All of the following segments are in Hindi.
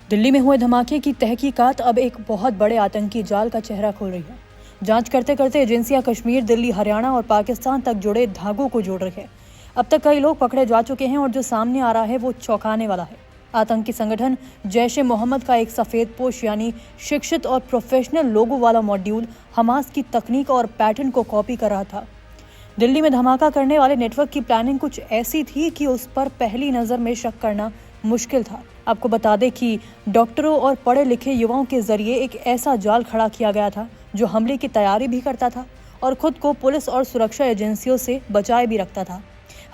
दिल्ली में हुए धमाके की तहकीकात अब एक बहुत बड़े आतंकी जाल का चेहरा खोल रही है। जांच करते करते एजेंसियां कश्मीर, दिल्ली, हरियाणा और पाकिस्तान तक जुड़े धागों को जोड़ रही है। अब तक कई लोग पकड़े जा चुके हैं और जो सामने आ रहा है वो चौंकाने वाला है। आतंकी संगठन जैश ए मोहम्मद का एक सफेद पोश यानी शिक्षित और प्रोफेशनल लोगों वाला मॉड्यूल हमास की तकनीक और पैटर्न को कॉपी कर रहा था। दिल्ली में धमाका करने वाले नेटवर्क की प्लानिंग कुछ ऐसी थी कि उस पर पहली नजर में शक करना मुश्किल था। आपको बता दें कि डॉक्टरों और पढ़े लिखे युवाओं के जरिए एक ऐसा जाल खड़ा किया गया था जो हमले की तैयारी भी करता था और खुद को पुलिस और सुरक्षा एजेंसियों से बचाए भी रखता था।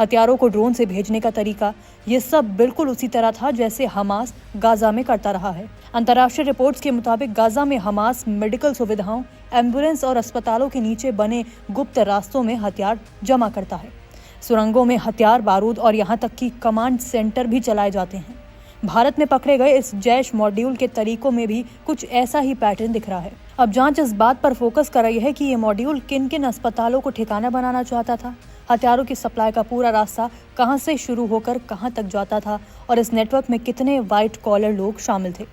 हथियारों को ड्रोन से भेजने का तरीका, ये सब बिल्कुल उसी तरह था जैसे हमास गाजा में करता रहा है। अंतर्राष्ट्रीय रिपोर्ट्स के मुताबिक गाजा में हमास मेडिकल सुविधाओं, एम्बुलेंस और अस्पतालों के नीचे बने गुप्त रास्तों में हथियार जमा करता है। सुरंगों में हथियार, बारूद और यहाँ तक कि कमांड सेंटर भी चलाए जाते हैं। भारत में पकड़े गए इस जैश मॉड्यूल के तरीकों में भी कुछ ऐसा ही पैटर्न दिख रहा है। अब जांच इस बात पर फोकस कर रही है कि ये मॉड्यूल किन किन अस्पतालों को ठिकाना बनाना चाहता था, हथियारों की सप्लाई का पूरा रास्ता कहां से शुरू होकर कहां तक जाता था और इस नेटवर्क में कितने व्हाइट कॉलर लोग शामिल थे।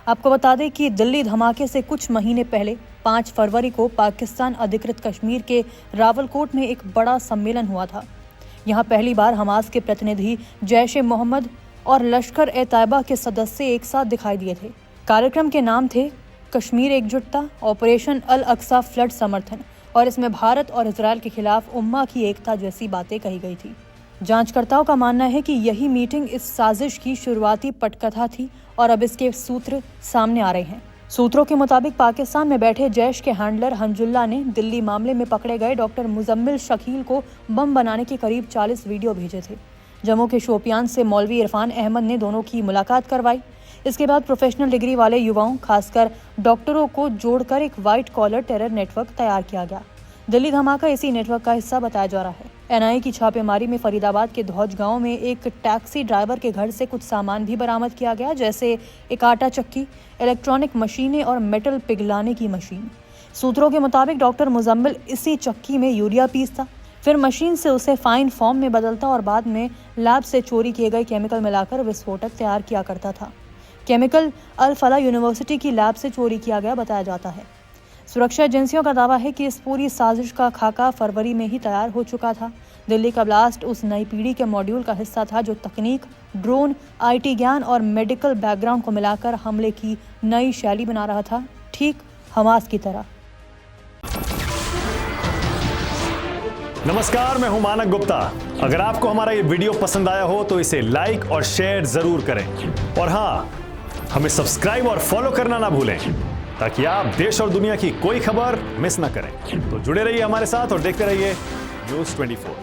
आपको बता दें कि दिल्ली धमाके से कुछ महीने पहले 5 फरवरी को पाकिस्तान अधिकृत कश्मीर के रावलकोट में एक बड़ा सम्मेलन हुआ था। यहाँ पहली बार हमास के प्रतिनिधि, जैश ए मोहम्मद और लश्कर ए तैयबा के सदस्य एक साथ दिखाई दिए थे। कार्यक्रम के नाम थे कश्मीर एकजुटता, ऑपरेशन अल अक्सा फ्लड समर्थन, और इसमें भारत और इजरायल के खिलाफ उम्मा की एकता जैसी बातें कही गई थी। जांचकर्ताओं का मानना है कि यही मीटिंग इस साजिश की शुरुआती पटकथा थी और अब इसके सूत्र सामने आ रहे हैं। सूत्रों के मुताबिक पाकिस्तान में बैठे जैश के हैंडलर हंजुल्ला ने दिल्ली मामले में पकड़े गए डॉक्टर मुजम्मिल शकील को बम बनाने के करीब 40 वीडियो भेजे थे। जम्मू के शोपियान से मौलवी इरफान अहमद ने दोनों की मुलाकात करवाई। इसके बाद प्रोफेशनल डिग्री वाले युवाओं, खासकर डॉक्टरों को जोड़कर एक व्हाइट कॉलर टेरर नेटवर्क तैयार किया गया। दिल्ली धमाका इसी नेटवर्क का हिस्सा बताया जा रहा है। एनआईए की छापेमारी में फरीदाबाद के धौज गांव में एक टैक्सी ड्राइवर के घर से कुछ सामान भी बरामद किया गया, जैसे एक आटा चक्की, इलेक्ट्रॉनिक मशीनें और मेटल पिघलाने की मशीन। सूत्रों के मुताबिक डॉक्टर मुजम्मिल इसी चक्की में यूरिया पीसता, फिर मशीन से उसे फाइन फॉर्म में बदलता और बाद में लैब से चोरी किए गए केमिकल मिलाकर विस्फोटक तैयार किया करता था। केमिकल अल फला यूनिवर्सिटी की लैब से चोरी किया गया बताया जाता है। सुरक्षा एजेंसियों का दावा है कि इस पूरी साजिश का खाका फरवरी में ही तैयार हो चुका था। दिल्ली का ब्लास्ट उस नई पीढ़ी के मॉड्यूल का हिस्सा था जो तकनीक, ड्रोन, आईटी ज्ञान और मेडिकल बैकग्राउंड को मिलाकर हमले की नई शैली बना रहा था, ठीक हमास की तरह। नमस्कार, मैं हूं मानक गुप्ता। अगर आपको हमारा ये वीडियो पसंद आया हो तो इसे लाइक और शेयर जरूर करें और हाँ, हमें सब्सक्राइब और फॉलो करना ना भूलें ताकि आप देश और दुनिया की कोई खबर मिस ना करें। तो जुड़े रहिए हमारे साथ और देखते रहिए न्यूज़ 24।